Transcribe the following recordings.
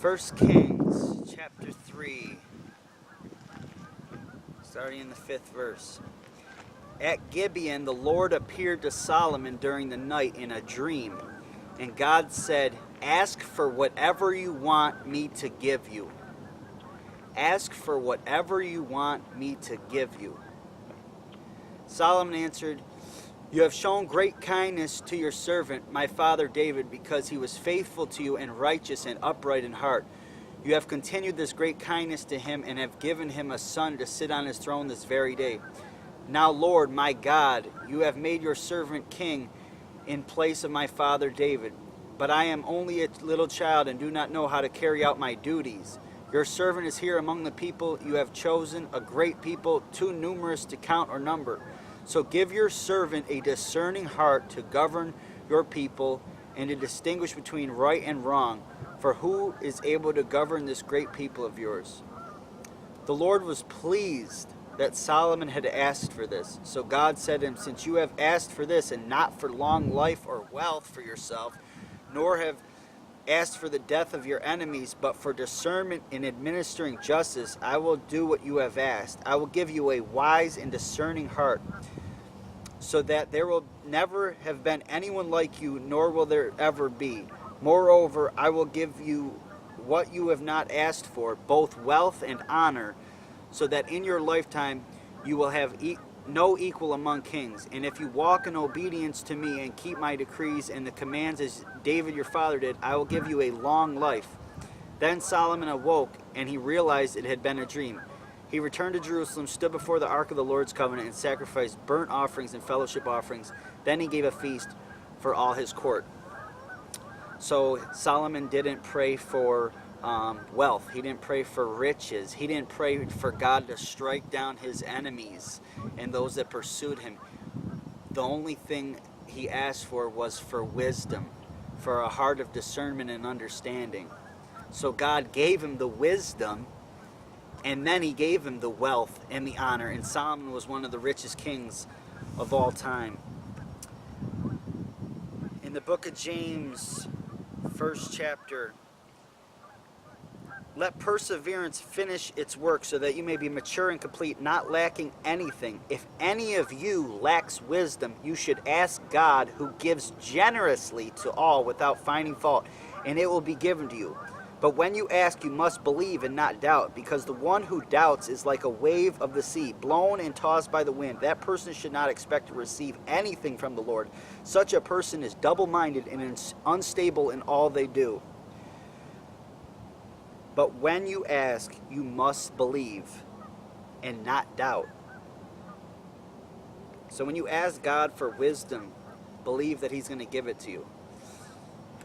First Kings chapter 3, starting in the 5th verse. At Gibeon, the Lord appeared to Solomon during the night in a dream, and God said, "Ask for whatever you want me to give you." Ask for whatever you want me to give you. Solomon answered, "You have shown great kindness to your servant, my father David, because he was faithful to you and righteous and upright in heart. You have continued this great kindness to him and have given him a son to sit on his throne this very day. Now, Lord, my God, you have made your servant king in place of my father David. But I am only a little child and do not know how to carry out my duties. Your servant is here among the people you have chosen, a great people, too numerous to count or number. So give your servant a discerning heart to govern your people and to distinguish between right and wrong. For who is able to govern this great people of yours?" The Lord was pleased that Solomon had asked for this. So God said to him, "Since you have asked for this, and not for long life or wealth for yourself, nor have asked for the death of your enemies, but for discernment in administering justice, I will do what you have asked. I will give you a wise and discerning heart, so that there will never have been anyone like you, nor will there ever be. Moreover, I will give you what you have not asked for, both wealth and honor, so that in your lifetime you will have no equal among kings. And if you walk in obedience to me and keep my decrees and the commands as David your father did, I will give you a long life." Then Solomon awoke, and he realized it had been a dream. He returned to Jerusalem, stood before the ark of the Lord's covenant, and sacrificed burnt offerings and fellowship offerings. Then he gave a feast for all his court. So Solomon didn't pray for wealth. He didn't pray for riches. He didn't pray for God to strike down his enemies and those that pursued him. The only thing he asked for was for wisdom, for a heart of discernment and understanding. So God gave him the wisdom, and then he gave him the wealth and the honor, and Solomon was one of the richest kings of all time. In the book of James, 1st chapter, "Let perseverance finish its work, so that you may be mature and complete, not lacking anything. If any of you lacks wisdom, you should ask God, who gives generously to all without finding fault, and it will be given to you. But when you ask, you must believe and not doubt, because the one who doubts is like a wave of the sea, blown and tossed by the wind. That person should not expect to receive anything from the Lord. Such a person is double-minded and unstable in all they do. But when you ask, you must believe and not doubt." So when you ask God for wisdom, believe that he's going to give it to you.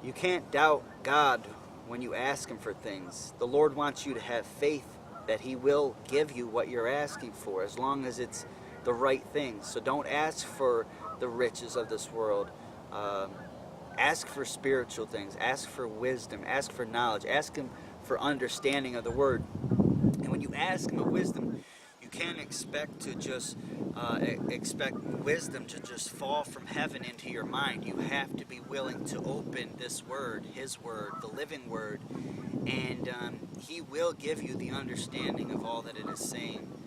You can't doubt God when you ask him for things. The Lord wants you to have faith that he will give you what you're asking for, as long as it's the right thing. So don't ask for the riches of this world. Ask for spiritual things. Ask for wisdom. Ask for knowledge. Ask him for understanding of the word. And when you ask him of wisdom, you can't expect to just expect wisdom to just fall from heaven into your mind. You have to be willing to open this word, his word, the living word, and he will give you the understanding of all that it is saying.